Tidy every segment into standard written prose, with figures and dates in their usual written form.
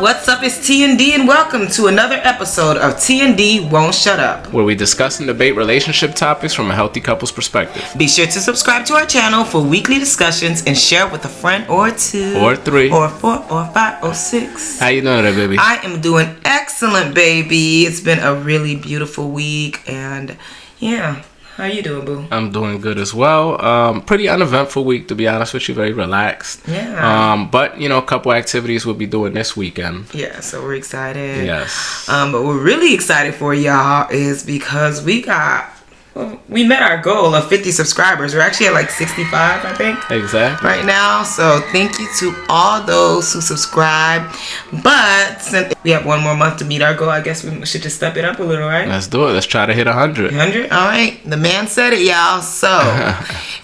what's up? It's T&D and welcome to another episode of T&D Won't Shut Up, where we discuss and debate relationship topics from a healthy couple's perspective. Be sure to subscribe to our channel for weekly discussions and share with a friend or two. Or three. Or four or five or six. How you doing today, baby? I am doing excellent, baby. It's been a really beautiful week and yeah. How you doing, boo? I'm doing good as well. Pretty uneventful week, to be honest with you. Very relaxed. Yeah. But, a couple activities we'll be doing this weekend. Yeah, so we're excited. Yes. But we're really excited for y'all is because we met our goal of 50 subscribers. We're actually at like 65, I think. Exactly. Right now. So thank you to all those who subscribe. But since we have one more month to meet our goal, I guess we should just step it up a little, right? Let's do it. Let's try to hit 100. 100? All right. The man said it, y'all. So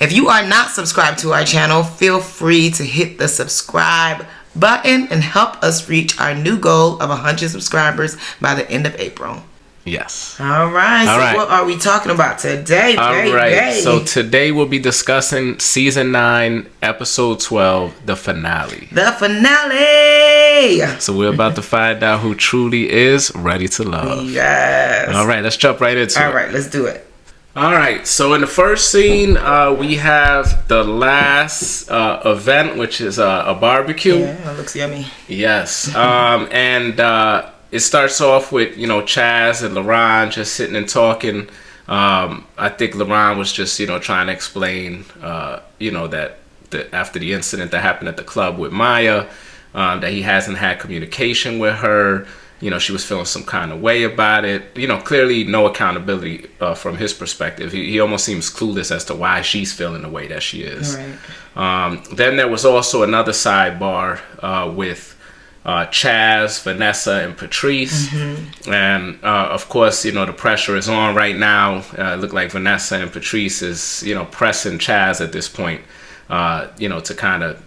if you are not subscribed to our channel, feel free to hit the subscribe button and help us reach our new goal of 100 subscribers by the end of April. Yes. All right. All right. What are we talking about today, All baby? right. So today we'll be discussing Season 9, Episode 12, the finale. The finale! So we're about to find out who truly is ready to love. Yes. All right. Let's jump right into it. All right. Let's do it. All right. So in the first scene, we have the last event, which is a barbecue. Yeah, it looks yummy. Yes. It starts off with, Chaz and Luron just sitting and talking. I think Luron was just, trying to explain, that after the incident that happened at the club with Maya, that he hasn't had communication with her. She was feeling some kind of way about it. Clearly no accountability from his perspective. He almost seems clueless as to why she's feeling the way that she is. Right. Then there was also another sidebar with Chaz, Vanessa, and Patrice. Mm-hmm. And of course, the pressure is on right now. It looked like Vanessa and Patrice is, pressing Chaz at this point, to kind of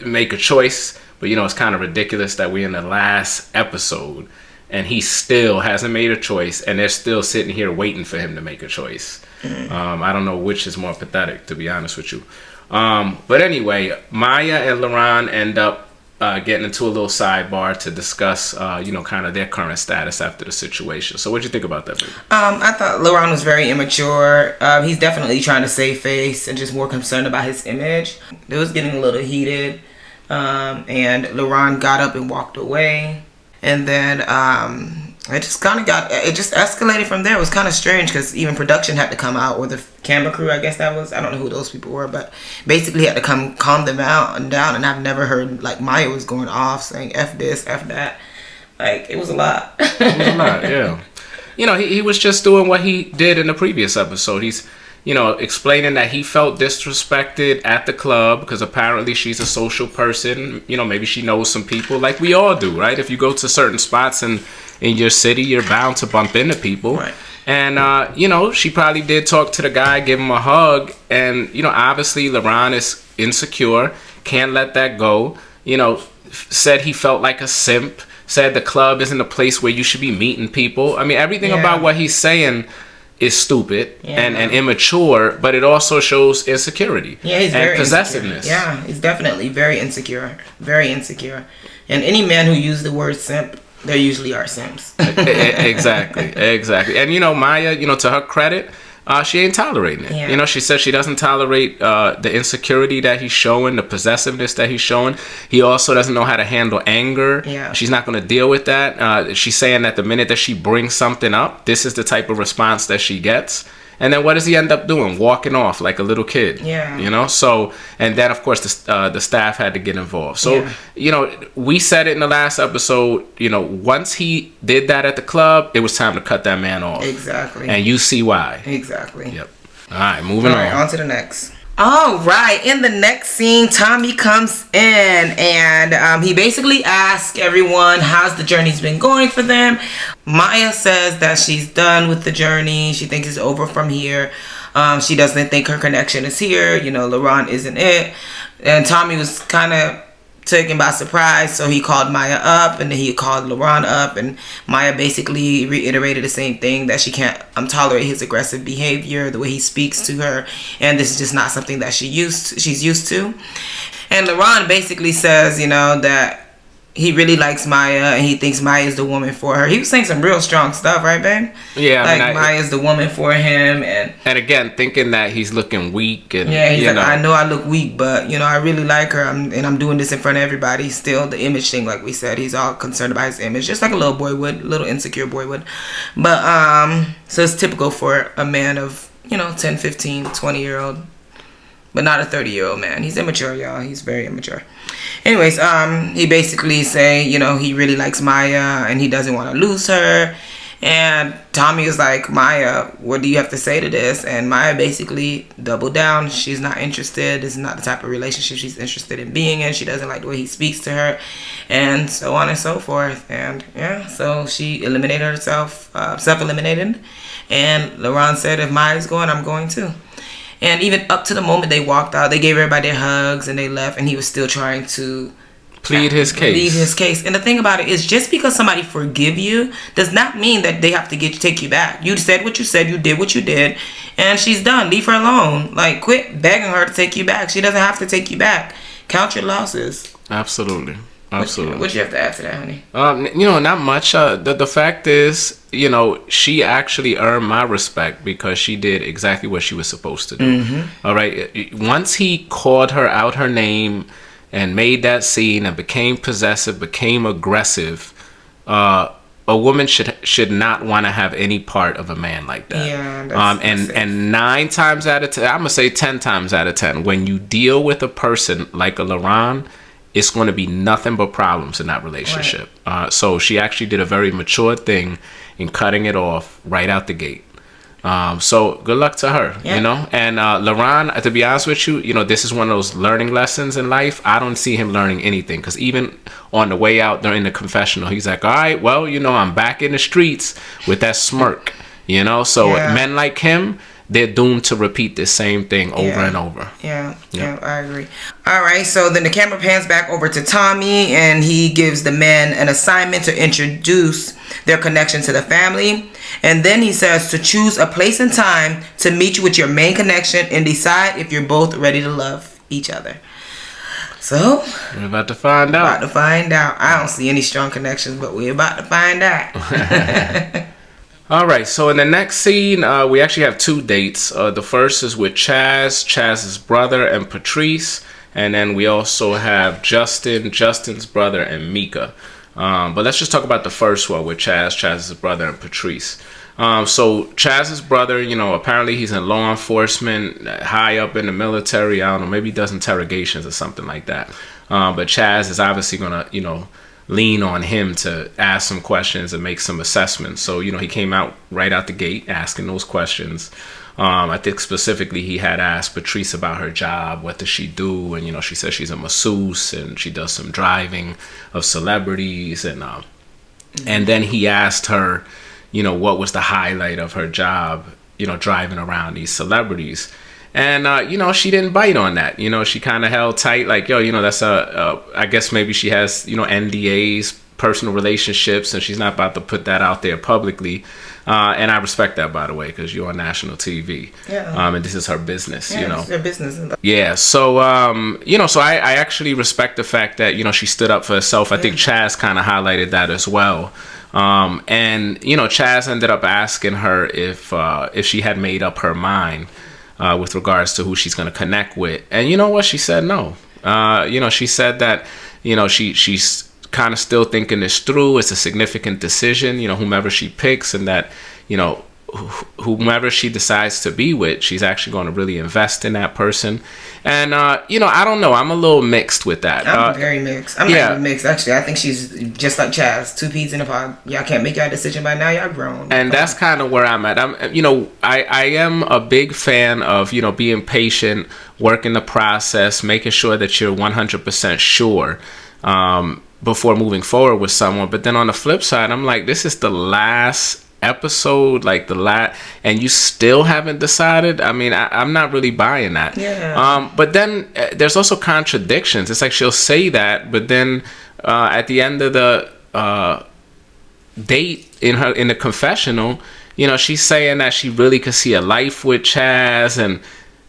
make a choice. But, it's kind of ridiculous that we're in the last episode and he still hasn't made a choice and they're still sitting here waiting for him to make a choice. Mm-hmm. I don't know which is more pathetic, to be honest with you. But anyway, Maya and Luron end up getting into a little sidebar to discuss, kind of their current status after the situation. So what'd you think about that, baby? I thought Luron was very immature. He's definitely trying to save face and just more concerned about his image. It was getting a little heated. And Luron got up and walked away. And then it just escalated from there. It was kind of strange because even production had to come out, or the camera crew, I guess that was. I don't know who those people were, but basically had to come calm them out and down. And I've never heard, like, Maya was going off saying F this, F that. Like, it was a lot. It was a lot, yeah. He was just doing what he did in the previous episode. He's explaining that he felt disrespected at the club because apparently she's a social person. Maybe she knows some people, like we all do, right? If you go to certain spots in your city, you're bound to bump into people. Right. And, she probably did talk to the guy, give him a hug. And, obviously Luron is insecure, can't let that go. Said he felt like a simp, said the club isn't a place where you should be meeting people. I mean, everything about what he's saying is stupid and immature, but it also shows insecurity he's and possessiveness. Insecure. Yeah, he's definitely very insecure. Very insecure. And any man who uses the word simp, they usually are simps. Exactly. And Maya, to her credit, she ain't tolerating it. Yeah. She said she doesn't tolerate the insecurity that he's showing, the possessiveness that he's showing. He also doesn't know how to handle anger. Yeah. She's not going to deal with that. She's saying that the minute that she brings something up, this is the type of response that she gets. And then what does he end up doing? Walking off like a little kid. Yeah. So, and then of course the staff had to get involved. So, we said it in the last episode, once he did that at the club, it was time to cut that man off. Exactly. And you see why. Exactly. Yep. All right, moving on to the next. All right, in the next scene, Tommy comes in and he basically asks everyone how's the journey's been going for them. Maya says that she's done with the journey. She thinks it's over from here. She doesn't think her connection is here. Luron isn't it. And Tommy was kind of taken by surprise, so he called Maya up and then he called Luron up, and Maya basically reiterated the same thing, that she can't tolerate his aggressive behavior, the way he speaks to her, and this is just not something that she's used to. And Luron basically says, that he really likes Maya and he thinks Maya is the woman for her. He was saying some real strong stuff, right, babe? Yeah, like Maya is the woman for him, and again, thinking that he's looking weak, and yeah, he's like, I know I look weak, but I really like her, and I'm doing this in front of everybody. Still, the image thing, like we said, he's all concerned about his image, just like a little boy would, little insecure boy would. But so it's typical for a man of 10, 15, 20-year-old. But not a 30-year-old man. He's immature, y'all. He's very immature. Anyways, he basically say, he really likes Maya and he doesn't want to lose her. And Tommy is like, Maya, what do you have to say to this? And Maya basically doubled down. She's not interested. This is not the type of relationship she's interested in being in. She doesn't like the way he speaks to her, and so on and so forth. And yeah, so she eliminated herself, self-eliminated. And Luron said, if Maya's going, I'm going too. And even up to the moment they walked out, they gave everybody their hugs and they left, and he was still trying to plead his case. And the thing about it is, just because somebody forgive you does not mean that they have to take you back. You said what you said, you did what you did, and she's done. Leave her alone. Like, quit begging her to take you back. She doesn't have to take you back. Count your losses. Absolutely. What you have to add to that, honey? Not much. The fact is, she actually earned my respect because she did exactly what she was supposed to do. Mm-hmm. All right. Once he called her out her name and made that scene and became possessive, became aggressive, a woman should not want to have any part of a man like that. Yeah. And 9 times out of 10, I'm gonna say 10 times out of 10, when you deal with a person like a Luron, it's going to be nothing but problems in that relationship. Right. So she actually did a very mature thing in cutting it off right out the gate. So good luck to her, yeah. And Luron, to be honest with you, this is one of those learning lessons in life. I don't see him learning anything, because even on the way out during the confessional, he's like, all right, well, I'm back in the streets with that smirk, So yeah. Men like him, they're doomed to repeat the same thing over and over. Yeah, I agree. All right, so then the camera pans back over to Tommy, and he gives the men an assignment to introduce their connection to the family. And then he says to choose a place and time to meet you with your main connection and decide if you're both ready to love each other. So we're about to find out. I don't see any strong connections, but we're about to find out. All right, so in the next scene, we actually have 2 dates. The first is with Chaz's brother, and Patrice. And then we also have Justin's brother, and Mika. But let's just talk about the first one with Chaz's brother, and Patrice. So Chaz's brother, apparently he's in law enforcement, high up in the military. I don't know, maybe he does interrogations or something like that. But Chaz is obviously going to, lean on him to ask some questions and make some assessments. So, he came out right out the gate asking those questions. I think specifically he had asked Patrice about her job. What does she do? And, she says she's a masseuse and she does some driving of celebrities. And then he asked her, what was the highlight of her job, driving around these celebrities. And, she didn't bite on that. She kind of held tight, like, that's I guess maybe she has, NDAs, personal relationships, and she's not about to put that out there publicly. And I respect that, by the way, because you're on national TV. Yeah. And this is her business, It's her business. Yeah. So, so I actually respect the fact that, she stood up for herself. I think Chaz kind of highlighted that as well. And, Chaz ended up asking her if she had made up her mind. With regards to who she's going to connect with. And you know what? She said no. She said that, she's kind of still thinking this through. It's a significant decision, whomever she picks, and that, whomever she decides to be with, she's actually going to really invest in that person. And, I don't know. I'm a little mixed with that. I'm very mixed. I'm not even mixed, actually. I think she's just like Chaz, 2 peas in a pod. Y'all can't make y'all decision by now. Y'all grown. And that's kind of where I'm at. I am a big fan of, being patient, working the process, making sure that you're 100% sure before moving forward with someone. But then on the flip side, I'm like, this is the last episode, like and you still haven't decided. I mean, I'm not really buying that. But then there's also contradictions. It's like she'll say that, but then at the end of the date in the confessional, she's saying that she really could see a life with Chaz, and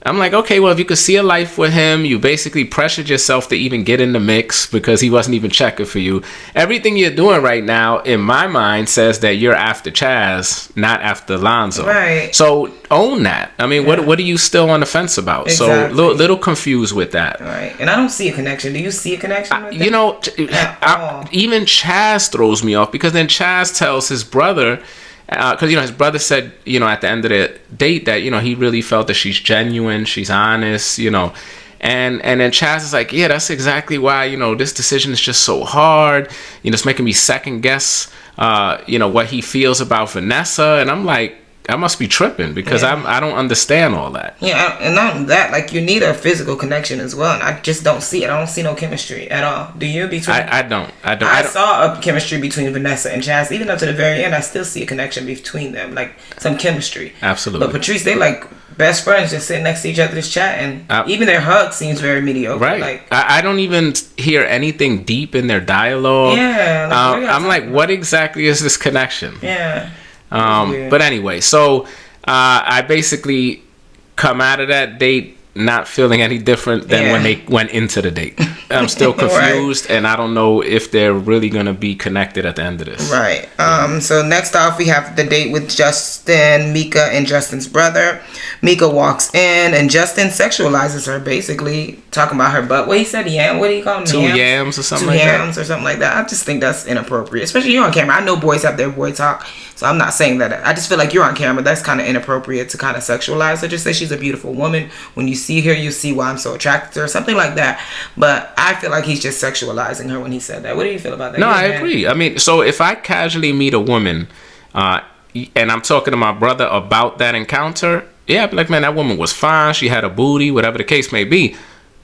I'm like, okay, well, if you could see a life with him, you basically pressured yourself to even get in the mix because he wasn't even checking for you. Everything you're doing right now, in my mind, says that you're after Chaz, not after Alonzo. Right. So own that. I mean, what are you still on the fence about? Exactly. So little confused with that. Right. And I don't see a connection. Do you see a connection with You know, even Chaz throws me off because then Chaz tells his brother, because his brother said, at the end of the date that he really felt that she's genuine, she's honest, and then Chaz is like, yeah, that's exactly why this decision is just so hard, it's making me second guess what he feels about Vanessa. And I'm like, I must be tripping because I don't understand all that. Yeah, and not that, like, you need a physical connection as well, and I just don't see it. I don't see no chemistry at all. Do you? I don't. I saw a chemistry between Vanessa and Chaz. Even up to the very end, I still see a connection between them, like some chemistry. Absolutely. But Patrice, they like best friends, just sitting next to each other, just chatting. Even their hug seems very mediocre. Right. Like, I don't even hear anything deep in their dialogue. Yeah. I'm like, what exactly is this connection? Yeah. But anyway, so I basically come out of that date not feeling any different than when they went into the date. I'm still confused, and I don't know if they're really going to be connected at the end of this. Right. So next off, we have the date with Justin, Mika, and Justin's brother. Mika walks in, and Justin sexualizes her, basically talking about her butt. What he said, yam? What do you call them? Two yams or something like that? 2 yams or something like that. I just think that's inappropriate, especially you on camera. I know boys have their boy talk, so I'm not saying that. I just feel like you're on camera. That's kind of inappropriate to kind of sexualize her. Just say she's a beautiful woman. When you see her, you see why I'm so attracted to her, something like that. But I feel like he's just sexualizing her when he said that. What do you feel about that? No, I agree. I mean, so if I casually meet a woman and I'm talking to my brother about that encounter, yeah, I'd be like, man, that woman was fine. She had a booty, whatever the case may be.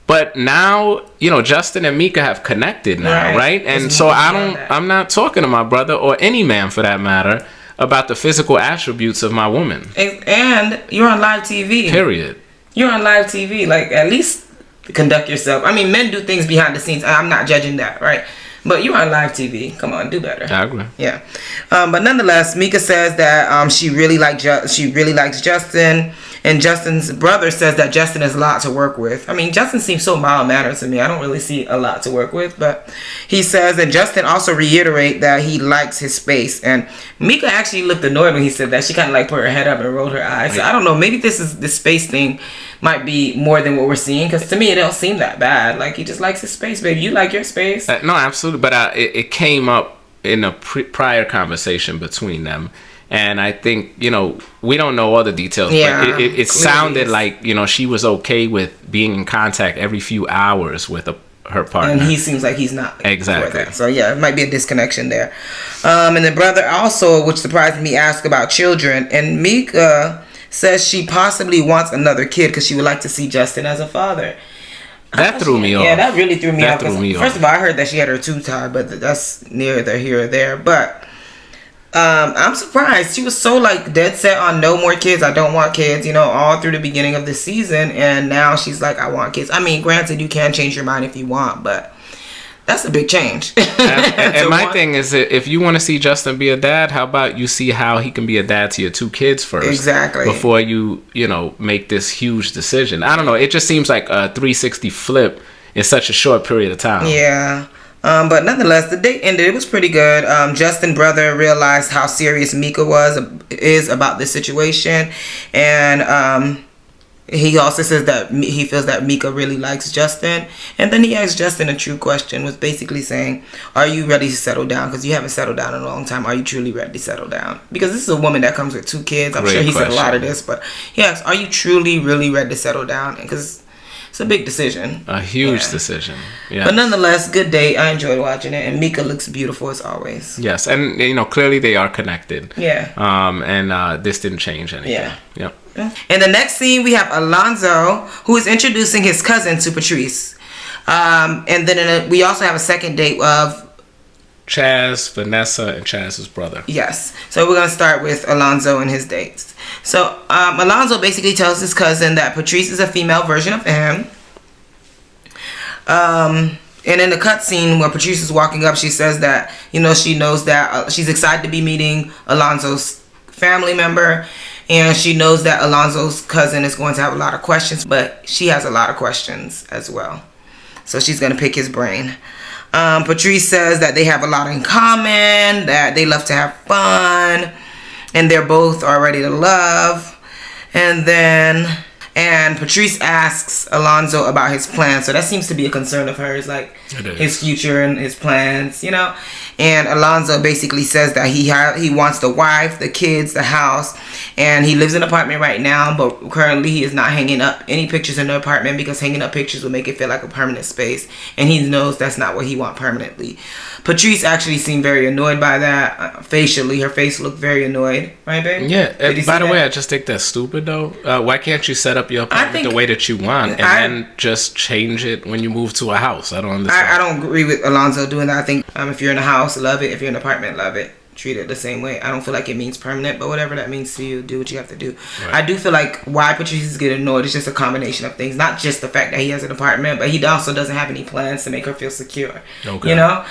But now, Justin and Mika have connected now, right? And so I'm not talking to my brother or any man for that matter about the physical attributes of my woman. And you're on live TV. Period. You're on live TV. Like, at least conduct yourself. I mean, men do things behind the scenes. I'm not judging that, right? But you're on live TV. Come on, do better. I agree. Yeah. But nonetheless, Mika says that she really likes Justin, and Justin's brother says that Justin has a lot to work with. I mean, Justin seems so mild-mannered to me. I don't really see a lot to work with, but he says, and Justin also reiterate that he likes his space. And Mika actually looked annoyed when he said that. She kind of like put her head up and rolled her eyes. So I don't know. Maybe this space thing might be more than what we're seeing, because to me it don't seem that bad. Like, he just likes his space, baby. You like your space. No, absolutely. But it came up in a prior conversation between them, and I think we don't know all the details. Yeah, but it sounded like she was okay with being in contact every few hours with her partner, and he seems like he's not exactly. So yeah, it might be a disconnection there. And the brother also, which surprised me, asked about children, and Mika says she possibly wants another kid because she would like to see Justin as a father. That threw me off. Yeah, that really threw me off. First of all, I heard that she had her tube tied, but that's neither here or there. But I'm surprised. She was so like dead set on no more kids. I don't want kids, all through the beginning of the season. And now she's like, I want kids. I mean, granted, you can change your mind if you want, but that's a big change. and my thing is that if you want to see Justin be a dad, how about you see how he can be a dad to your 2 kids first? Exactly. Before you make this huge decision. I don't know. It just seems like a 360 flip in such a short period of time. Yeah. But nonetheless, the date ended. It was pretty good. Justin's brother realized how serious Mika is about this situation. And he also says that he feels that Mika really likes Justin. And then he asked Justin a true question, was basically saying, are you ready to settle down? Because you haven't settled down in a long time. Are you truly ready to settle down? Because this is a woman that comes with 2 kids. I'm sure he said a lot of this. But he asked, are you truly, really ready to settle down? Because it's a big decision. A huge decision. Yeah. But nonetheless, good date. I enjoyed watching it. And Mika looks beautiful as always. Yes. And, clearly they are connected. Yeah. And this didn't change anything. Yeah. Yep. In the next scene, we have Alonzo, who is introducing his cousin to Patrice. And then we also have a second date of Chaz, Vanessa, and Chaz's brother. Yes. So we're going to start with Alonzo and his dates. So Alonzo basically tells his cousin that Patrice is a female version of him. And in the cutscene where Patrice is walking up, she says that, she knows that she's excited to be meeting Alonzo's family member. And she knows that Alonzo's cousin is going to have a lot of questions, but she has a lot of questions as well. So she's going to pick his brain. Patrice says that they have a lot in common, that they love to have fun, and they're both are ready to love. And Patrice asks Alonzo about his plans. So that seems to be a concern of hers, like his future and his plans, you know. And Alonzo basically says that he wants the wife, the kids, the house, and he lives in an apartment right now, but currently he is not hanging up any pictures in the apartment because hanging up pictures will make it feel like a permanent space, and he knows that's not what he wants permanently. Patrice actually seemed very annoyed by that. Facially, her face looked very annoyed, right, babe? Yeah. By the way, I just think that's stupid, though. Why can't you set up your apartment the way that you want and then just change it when you move to a house? I don't understand. I don't agree with Alonzo doing that. I think if you're in a house, love it. If you're in an apartment, love it. Treat it the same way. I don't feel like it means permanent, but whatever that means to you, do what you have to do. Right. I do feel like why Patrice is getting annoyed is just a combination of things. Not just the fact that he has an apartment, but he also doesn't have any plans to make her feel secure. Okay. You know,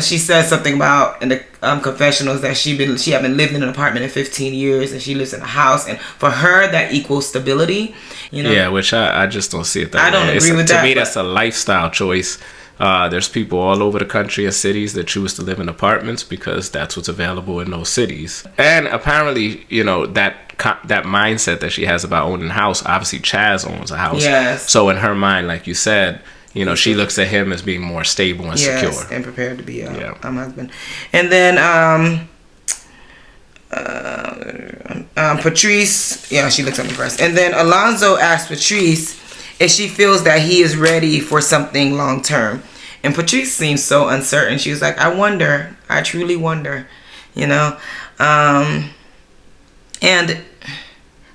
she says something about in the confessionals that she had been living in an apartment in 15 years and she lives in a house, and for her that equals stability. You know? Yeah, which I just don't see it that way. I don't agree with that. To me, that's a lifestyle choice. There's people all over the country and cities that choose to live in apartments because that's what's available in those cities. And apparently, you know, that mindset that she has about owning a house, obviously Chaz owns a house. Yes. So in her mind, like you said, you know, she looks at him as being more stable and secure. And prepared to be a husband. And then Patrice, she looks at me first. And then Alonzo asks Patrice if she feels that he is ready for something long term. And Patrice seems so uncertain. She was like, I truly wonder, you know. And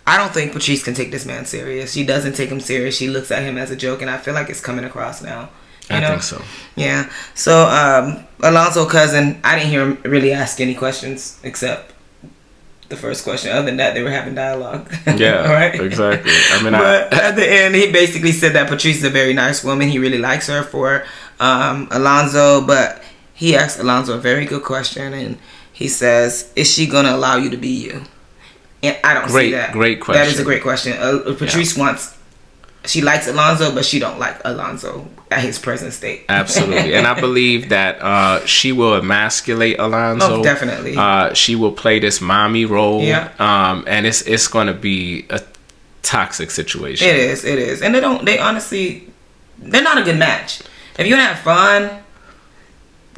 I don't think Patrice can take this man serious. She doesn't take him serious. She looks at him as a joke, and I feel like it's coming across now. I think so. Yeah. So Alonzo cousin, I didn't hear him really ask any questions except the first question. Other than that, they were having dialogue. Yeah, right? Exactly. But at the end, he basically said that Patrice is a very nice woman. He really likes her for Alonzo, but he asked Alonzo a very good question, and he says, "Is she gonna allow you to be you?" And I don't see that. Great question. That is a great question. Patrice wants. She likes Alonzo, but she don't like Alonzo at his present state. Absolutely. And I believe that she will emasculate Alonzo. Oh, definitely. She will play this mommy role. Yeah. And it's going to be a toxic situation. It is. And they're not a good match. If you want to have fun,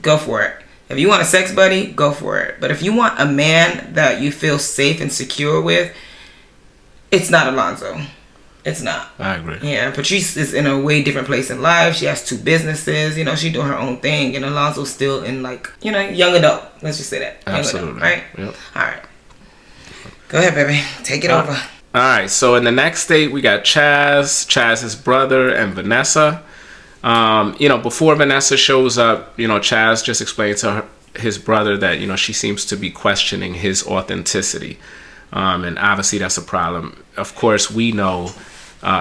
go for it. If you want a sex buddy, go for it. But if you want a man that you feel safe and secure with, it's not Alonzo. It's not. I agree. Yeah, Patrice is in a way different place in life. She has 2 businesses. You know, she's doing her own thing. And Alonzo's still in, like, you know, young adult. Let's just say that. Absolutely. Adult, right? Yep. All right. Go ahead, baby. Take it over. All right. So in the next date, we got Chaz's brother, and Vanessa. You know, before Vanessa shows up, you know, Chaz just explained to his brother that, you know, she seems to be questioning his authenticity. And obviously that's a problem. Of course, we know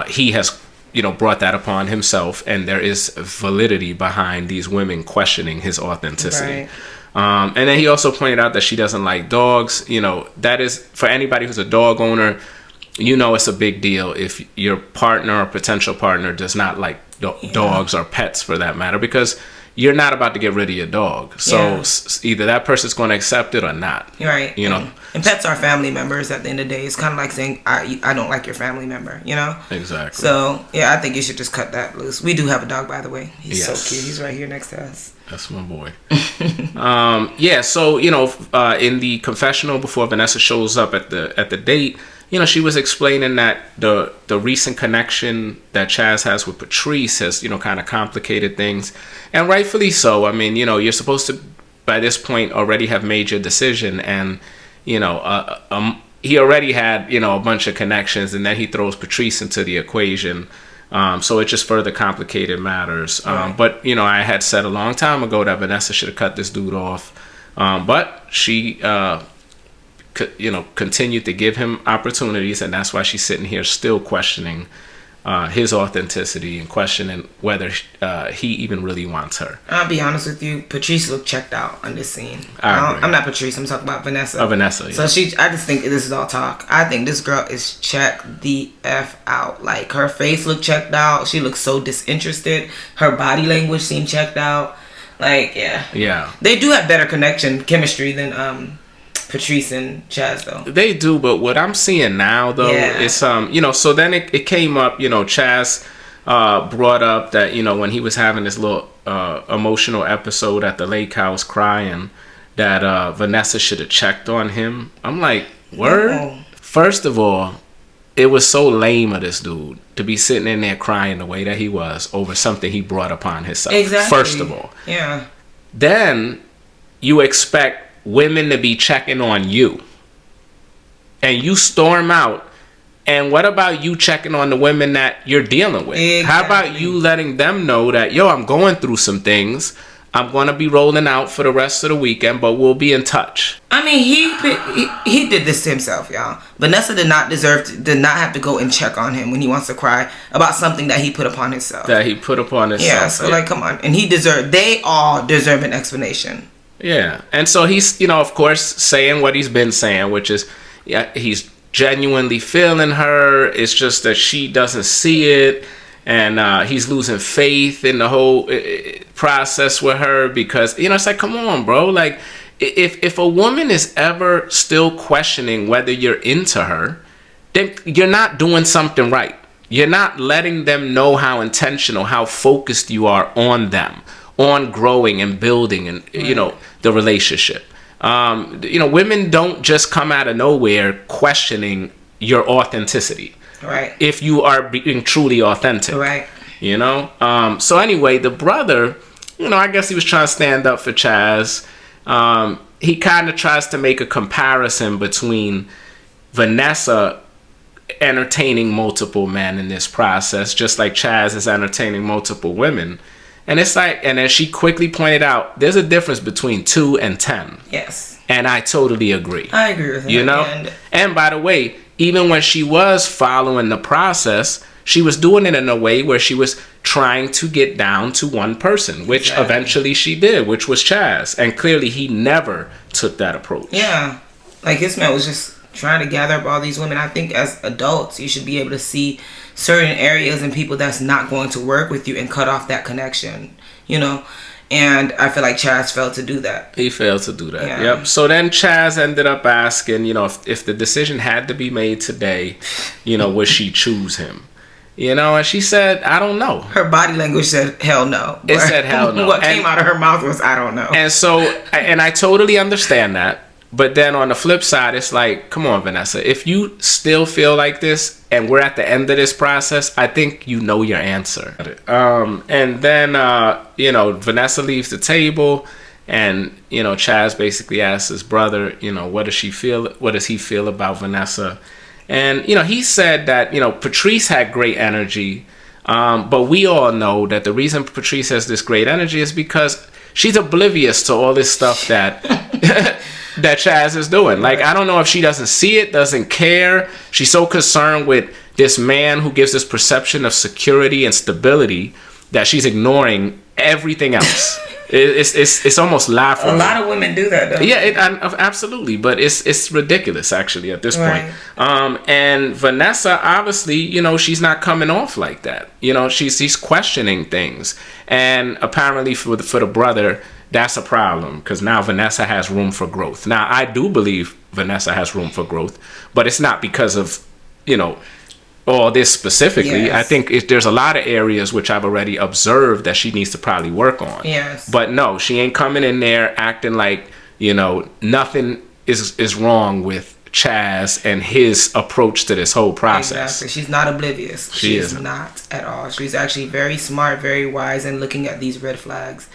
he has, you know, brought that upon himself, and there is validity behind these women questioning his authenticity. Right. And then he also pointed out that she doesn't like dogs. You know, that is, for anybody who's a dog owner, you know it's a big deal if your partner or potential partner does not like dogs or pets for that matter, because you're not about to get rid of your dog. So either that person's going to accept it or not. Right. You know. And pets are family members at the end of the day. It's kind of like saying, I don't like your family member, you know? Exactly. So, yeah, I think you should just cut that loose. We do have a dog, by the way. He's so cute. He's right here next to us. That's my boy. So, you know, in the confessional before Vanessa shows up at the date, you know, she was explaining that the recent connection that Chaz has with Patrice has, you know, kind of complicated things. And rightfully so. I mean, you know, you're supposed to, by this point, already have made your decision. And, you know, he already had, you know, a bunch of connections. And then he throws Patrice into the equation. So it just further complicated matters. Right. But, you know, I had said a long time ago that Vanessa should have cut this dude off. But she... you know, continued to give him opportunities, and that's why she's sitting here still questioning his authenticity and questioning whether he even really wants her. I'll be honest with you, Patrice looked checked out on this scene. I agree. I'm not Patrice, I'm talking about Vanessa. Oh, Vanessa, yeah. So I just think this is all talk. I think this girl is checked the F out. Like, her face looked checked out. She looked so disinterested. Her body language seemed checked out. Like, yeah. Yeah. They do have better chemistry than Patrice and Chaz, though. They do, but what I'm seeing now, though, is so then it came up, Chaz brought up that, when he was having this little emotional episode at the lake house crying, that Vanessa should have checked on him. I'm like, word? No. First of all, it was so lame of this dude to be sitting in there crying the way that he was over something he brought upon himself. Exactly. First of all. Yeah. Then you expect women to be checking on you, and you storm out. And what about you checking on the women that you're dealing with? Exactly. How about you letting them know that, I'm going through some things, I'm going to be rolling out for the rest of the weekend, but we'll be in touch. I mean, he did this to himself, y'all. Vanessa did not have to go and check on him when he wants to cry about something that he put upon himself. Yeah, so like, come on. And they all deserve an explanation. Yeah, and so he's, of course, saying what he's been saying, which is, he's genuinely feeling her. It's just that she doesn't see it, and he's losing faith in the whole process with her because, it's like, come on, bro. Like, if a woman is ever still questioning whether you're into her, then you're not doing something right. You're not letting them know how intentional, how focused you are on them, on growing and building and, the relationship. Women don't just come out of nowhere questioning your authenticity. Right. If you are being truly authentic. Right. So anyway, the brother, I guess he was trying to stand up for Chaz. He kind of tries to make a comparison between Vanessa entertaining multiple men in this process, just like Chaz is entertaining multiple women. And it's like, and as she quickly pointed out, there's a difference between 2 and 10. Yes. And I totally agree. I agree with that. And by the way, even when she was following the process, she was doing it in a way where she was trying to get down to one person, which eventually she did, which was Chaz. And clearly he never took that approach. Yeah. Like, his man was just trying to gather up all these women. I think as adults, you should be able to see certain areas and people that's not going to work with you and cut off that connection, and I feel like Chaz failed to do that. He failed to do that. Yeah. Yep. So then Chaz ended up asking, if the decision had to be made today, would she choose him? And she said, I don't know. Her body language said hell no. It said hell no. What came out of her mouth was I don't know. And so, and I totally understand that. But then on the flip side, it's like, come on, Vanessa, if you still feel like this and we're at the end of this process, I think you know your answer. And then, Vanessa leaves the table and, Chaz basically asks his brother, what does he feel about Vanessa? And, he said that, Patrice had great energy, but we all know that the reason Patrice has this great energy is because she's oblivious to all this stuff that that Chaz is doing. Like, I don't know if she doesn't see it, doesn't care. She's so concerned with this man who gives this perception of security and stability that she's ignoring everything else. It's almost laughable. A lot of women do that, though. Yeah, absolutely. But it's ridiculous, actually, at this point. And Vanessa, obviously, she's not coming off like that. She's questioning things. And apparently for the brother, that's a problem because now Vanessa has room for growth. Now, I do believe Vanessa has room for growth, but it's not because of, all this specifically. Yes. I think there's a lot of areas which I've already observed that she needs to probably work on. Yes. But no, she ain't coming in there acting like, nothing is wrong with Chaz and his approach to this whole process. Exactly. She's not oblivious. She is not at all. She's actually very smart, very wise, and looking at these red flags.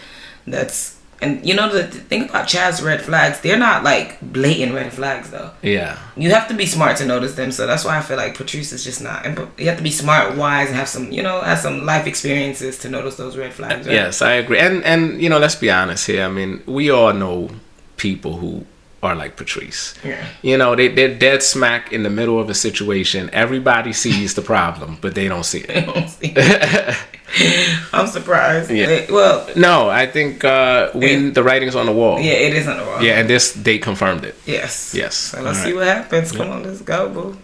And the thing about Chaz's red flags, they're not like blatant red flags though. Yeah. You have to be smart to notice them. So that's why I feel like Patrice is just not. And you have to be smart, wise, and have some life experiences to notice those red flags. Right? Yes, I agree. And let's be honest here. I mean, we all know people who are like Patrice. Yeah. You know, they're dead smack in the middle of a situation. Everybody sees the problem, but they don't see it. They don't see it. I'm surprised. Yeah. Well, no, I think the writing's on the wall. yeah, it is on the wall. Yeah, and they confirmed it. Yes. Yes. So let's see what happens. Come on, let's go, boo.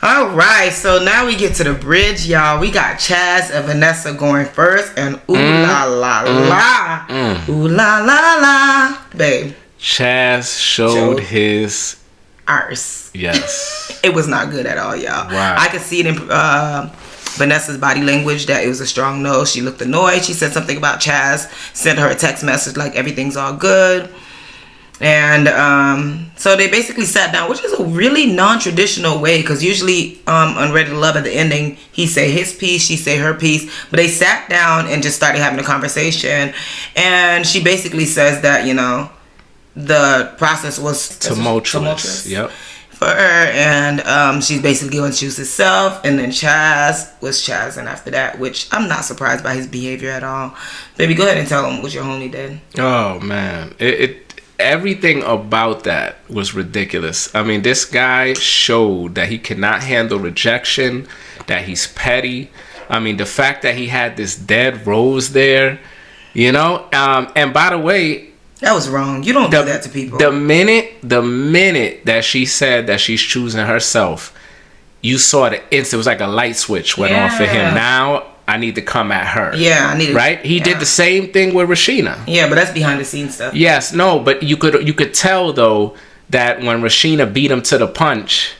All right, so now we get to the bridge, y'all. We got Chaz and Vanessa going first, and ooh la la la, ooh la la la, babe. Chaz showed his arse. Yes. It was not good at all, y'all. Wow. I could see it in Vanessa's body language that it was a strong no. She looked annoyed. She said something about Chaz. Sent her a text message like everything's all good. And so they basically sat down, which is a really non-traditional way, because usually on Ready to Love at the ending, he say his piece, she say her piece, but they sat down and just started having a conversation. And she basically says that, you know, the process was tumultuous. Yep. For her, and she's basically going to choose herself, and then Chaz was Chaz, and after that, which I'm not surprised by his behavior at all. Baby, go ahead and tell him what your homie did. Oh man, everything about that was ridiculous. I mean, this guy showed that he cannot handle rejection, that he's petty. I mean, the fact that he had this dead rose there, you know. And by the way, that was wrong. You don't do that to people. The minute that she said that she's choosing herself, you saw the instant. It was like a light switch went on for him. Now I need to come at her. Yeah, I need to. Right? He did the same thing with Rashina. Yeah, but that's behind the scenes stuff. Yes, no, but you could tell though that when Rashina beat him to the punch,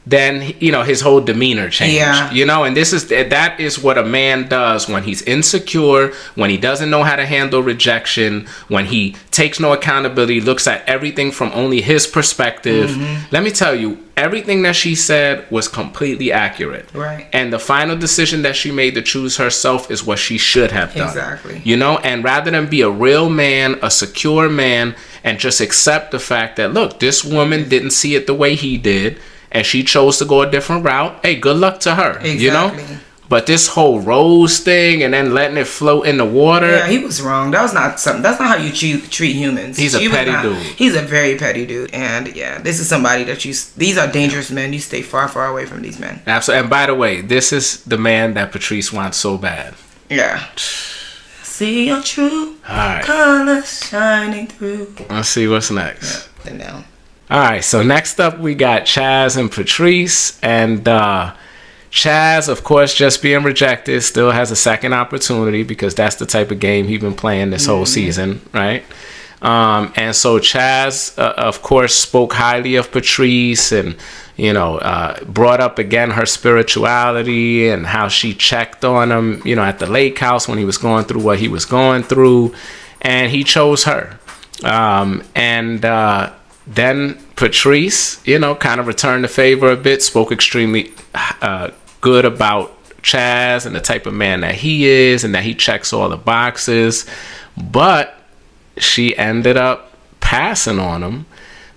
then, you know, his whole demeanor changed. Yeah. You know, and that is what a man does when he's insecure, when he doesn't know how to handle rejection, when he takes no accountability, looks at everything from only his perspective. Let me tell you, everything that she said was completely accurate. Right. And the final decision that she made to choose herself is what she should have done. Exactly. You know, and rather than be a real man, a secure man, and just accept the fact that, look, this woman didn't see it the way he did, and she chose to go a different route. Hey, good luck to her. Exactly. You know? But this whole rose thing and then letting it float in the water. Yeah, he was wrong. That was not something. That's not how you treat humans. He's a petty dude. He's a very petty dude. And yeah, this is somebody that these are dangerous men. You stay far, far away from these men. Absolutely. And by the way, this is the man that Patrice wants so bad. Yeah. See your true right. colors shining through. Let's see what's next. Yeah, and now. All right, so next up we got Chaz and Patrice, and Chaz, of course, just being rejected, still has a second opportunity because that's the type of game he's been playing this whole season, right? And so Chaz, of course, spoke highly of Patrice and, you know, brought up again her spirituality and how she checked on him, you know, at the lake house when he was going through what he was going through, and he chose her. Then Patrice, you know, kind of returned the favor a bit, spoke extremely good about Chaz and the type of man that he is and that he checks all the boxes. But she ended up passing on him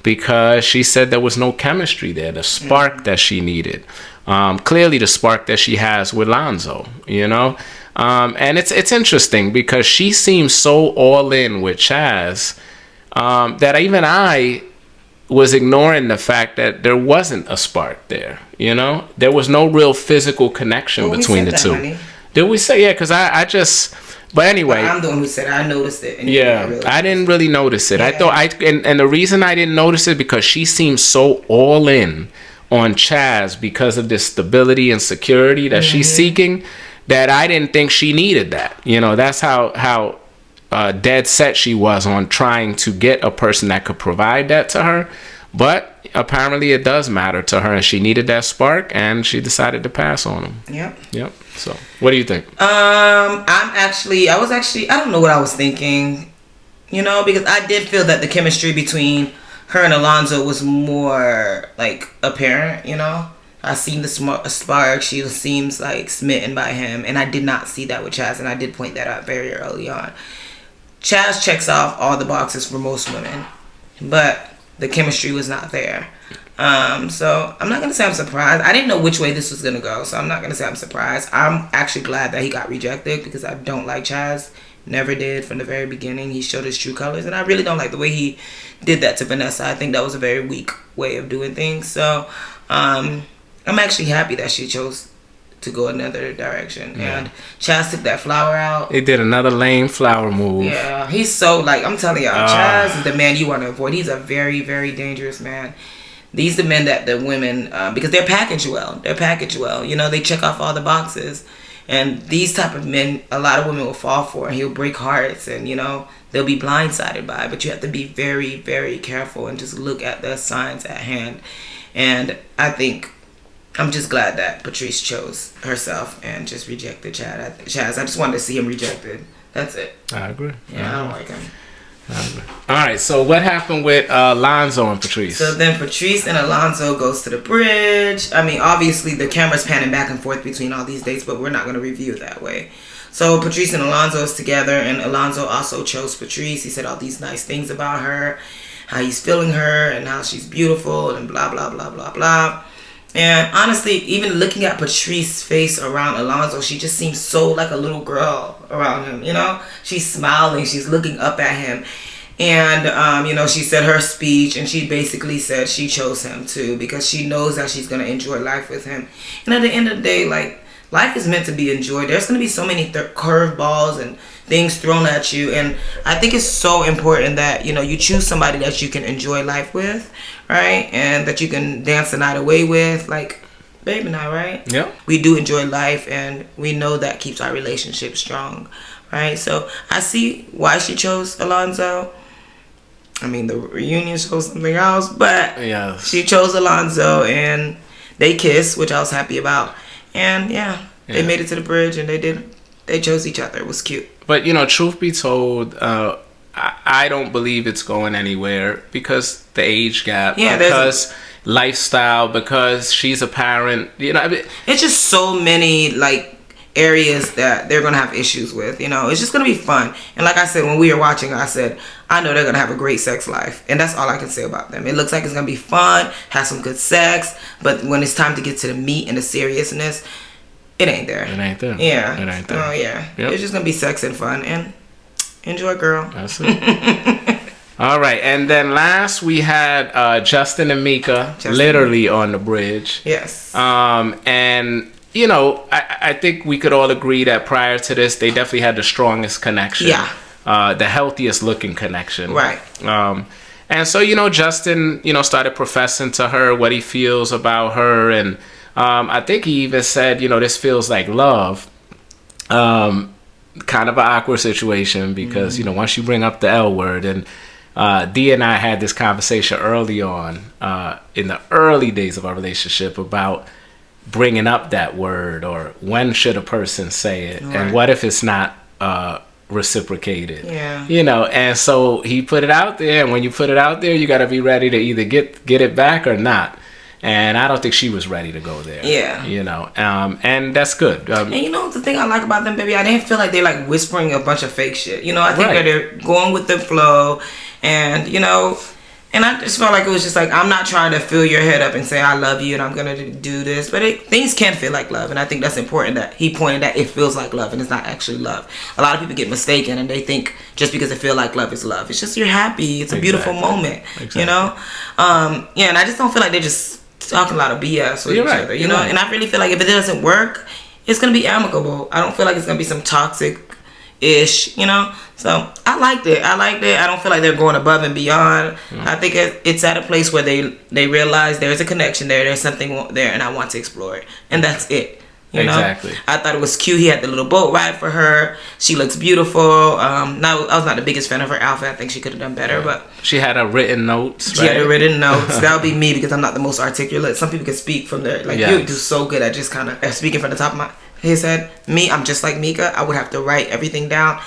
because she said there was no chemistry there, the spark that she needed. Clearly the spark that she has with Alonzo, you know. And it's interesting because she seems so all in with Chaz that even I was ignoring the fact that there wasn't a spark there, you know? There was no real physical connection between the two. Honey. Did we say? Yeah, because I just... But anyway... I'm the one who said I noticed it. Yeah, I didn't really notice it. Yeah. I thought... And the reason I didn't notice it because she seems so all in on Chaz because of this stability and security that she's seeking that I didn't think she needed that. You know, that's how dead set she was on trying to get a person that could provide that to her. But apparently it does matter to her, and she needed that spark, and she decided to pass on him. Yep. So what do you think? I don't know what I was thinking, you know, because I did feel that the chemistry between her and Alonzo was more like apparent, you know. I seen the spark. She seems like smitten by him, and I did not see that with Chaz, and I did point that out very early on. Chaz checks off all the boxes for most women, but the chemistry was not there. So I'm not gonna say I'm surprised. I didn't know which way this was gonna go, so I'm not gonna say I'm surprised. I'm actually glad that he got rejected because I don't like Chaz. Never did from the very beginning. He showed his true colors, and I really don't like the way he did that to Vanessa. I think that was a very weak way of doing things. So I'm actually happy that she chose to go another direction. Yeah. And Chaz took that flower out. They did another lame flower move. Yeah, he's so, like, I'm telling y'all, Chaz is the man you want to avoid. He's a very, very dangerous man. These the men that the women, because they're packaged well. They're packaged well. You know, they check off all the boxes. And these type of men, a lot of women will fall for. And he'll break hearts and, you know, they'll be blindsided by it. But you have to be very, very careful and just look at the signs at hand. And I think I'm just glad that Patrice chose herself and just rejected Chaz. I just wanted to see him rejected. That's it. I agree. Yeah, I don't like him. All right, so what happened with Alonzo and Patrice? So then Patrice and Alonzo goes to the bridge. I mean, obviously the camera's panning back and forth between all these dates, but we're not going to review it that way. So Patrice and Alonzo is together, and Alonzo also chose Patrice. He said all these nice things about her, how he's feeling her, and how she's beautiful, and blah, blah, blah, blah, blah. And honestly, even looking at Patrice's face around Alonzo, she just seems so like a little girl around him, you know? She's smiling, she's looking up at him. And, you know, she said her speech, and she basically said she chose him too because she knows that she's going to enjoy life with him. And at the end of the day, like, life is meant to be enjoyed. There's going to be so many curveballs and things thrown at you. And I think it's so important that, you know, you choose somebody that you can enjoy life with, right? And that you can dance the night away with, like babe and I, right? Yeah. We do enjoy life, and we know that keeps our relationship strong, right? So I see why she chose Alonzo. I mean, the reunion shows something else, but yes, she chose Alonzo, and they kissed, which I was happy about. And yeah, they made it to the bridge, and they chose each other. It was cute. But, you know, truth be told, I don't believe it's going anywhere because the age gap, because lifestyle, because she's a parent, you know. I mean, it's just so many, like, areas that they're gonna have issues with, you know. It's just gonna be fun. And like I said, when we were watching, I said I know they're gonna have a great sex life, and that's all I can say about them. It looks like it's gonna be fun, have some good sex, but when it's time to get to the meat and the seriousness, it ain't there. It ain't there. Yeah, it ain't there. Oh yeah. Yep. It's just gonna be sex and fun, and enjoy, girl. That's it. All right, and then last we had Justin and Mika literally on the bridge. Yes. And you know, I think we could all agree that prior to this, they definitely had the strongest connection. Yeah. The healthiest looking connection. Right. And so, you know, Justin, you know, started professing to her what he feels about her. And I think he even said, you know, this feels like love. Kind of an awkward situation because, you know, once you bring up the L word, and Dee and I had this conversation early on in the early days of our relationship about bringing up that word, or when should a person say it, right, and what if it's not reciprocated. Yeah. You know, and so he put it out there, and when you put it out there, you got to be ready to either get it back or not. And I don't think she was ready to go there. Yeah. You know, and that's good. And you know the thing I like about them, baby, I didn't feel like they're like whispering a bunch of fake shit. You know, I think that they're going with the flow, and you know, and I just felt like it was just like, I'm not trying to fill your head up and say I love you and I'm gonna do this, but things can feel like love, and I think that's important that he pointed that it feels like love and it's not actually love. A lot of people get mistaken and they think just because it feels like love is love. It's just you're happy. It's a beautiful moment. Exactly. You know, yeah, and I just don't feel like they're just talking a lot of BS with each other. You know, and I really feel like if it doesn't work, it's gonna be amicable. I don't feel like it's gonna be some toxic-ish, you know. So I liked it. I don't feel like they're going above and beyond. I think it's at a place where they realize there's a connection there. There's something there, and I want to explore it. And that's it. You know? Exactly. I thought it was cute. He had the little boat ride for her. She looks beautiful. Now I was not the biggest fan of her outfit. I think she could have done better, but she had her written notes. She had her written notes. That would be me because I'm not the most articulate. Some people can speak from their you do so good at just kind of speaking from the top of my head. Me, I'm just like Mika. I would have to write everything down.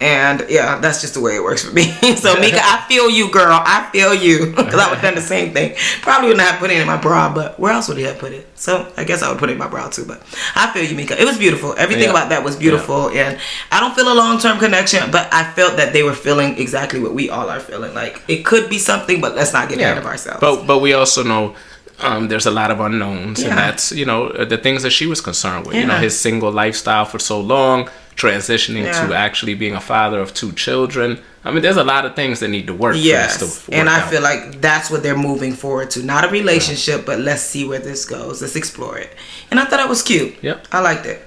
And yeah, that's just the way it works for me. So Mika, I feel you, girl. I feel you. Because I would have done the same thing. Probably wouldn't have put it in my bra, but where else would he have put it? So I guess I would put it in my bra too. But I feel you, Mika. It was beautiful. Everything about that was beautiful. And I don't feel a long-term connection, but I felt that they were feeling exactly what we all are feeling. Like it could be something, but let's not get ahead of ourselves. But we also know there's a lot of unknowns, and that's, you know, the things that she was concerned with. You know, his single lifestyle for so long, transitioning to actually being a father of 2 children. I mean, there's a lot of things that need to work. Yes, for this to and work I out. feel like that's what they're moving forward to. Not a relationship, but let's see where this goes. Let's explore it. And I thought it was cute. Yep. I liked it.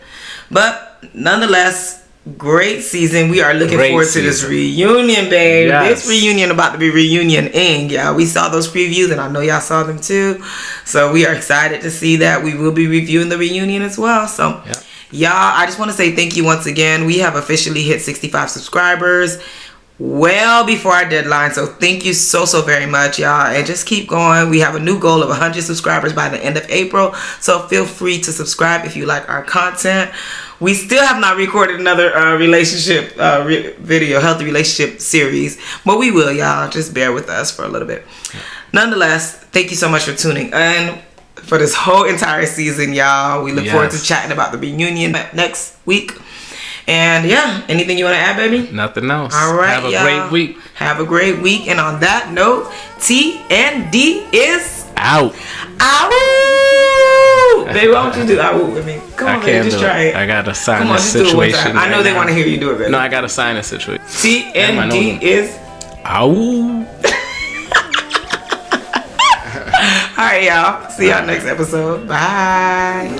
But nonetheless, great season. We are looking forward to this reunion, babe. Yes. This reunion about to be reunioning, y'all. We saw those previews, and I know y'all saw them too. So we are excited to see that. We will be reviewing the reunion as well. So, y'all, I just want to say thank you once again. We have officially hit 65 subscribers well before our deadline, so thank you so very much, y'all, and just keep going. We have a new goal of 100 subscribers by the end of April, so feel free to subscribe if you like our content. We still have not recorded another relationship video, healthy relationship series, but we will, y'all. Just bear with us for a little bit. Nonetheless, thank you so much for tuning in for this whole entire season, y'all. We look forward to chatting about the reunion next week. And yeah, anything you want to add, baby? Nothing else. All right, have a y'all. great week. Have a great week. And on that note, TND is out. Ow! Baby, why don't you do ow with me? Come on, baby, just try it. I got a sinus Come on, just do it one situation. time. I know they want to hear you do it, baby. No, I got a sinus situation. TND is ow. all right, y'all. See y'all next episode. Bye.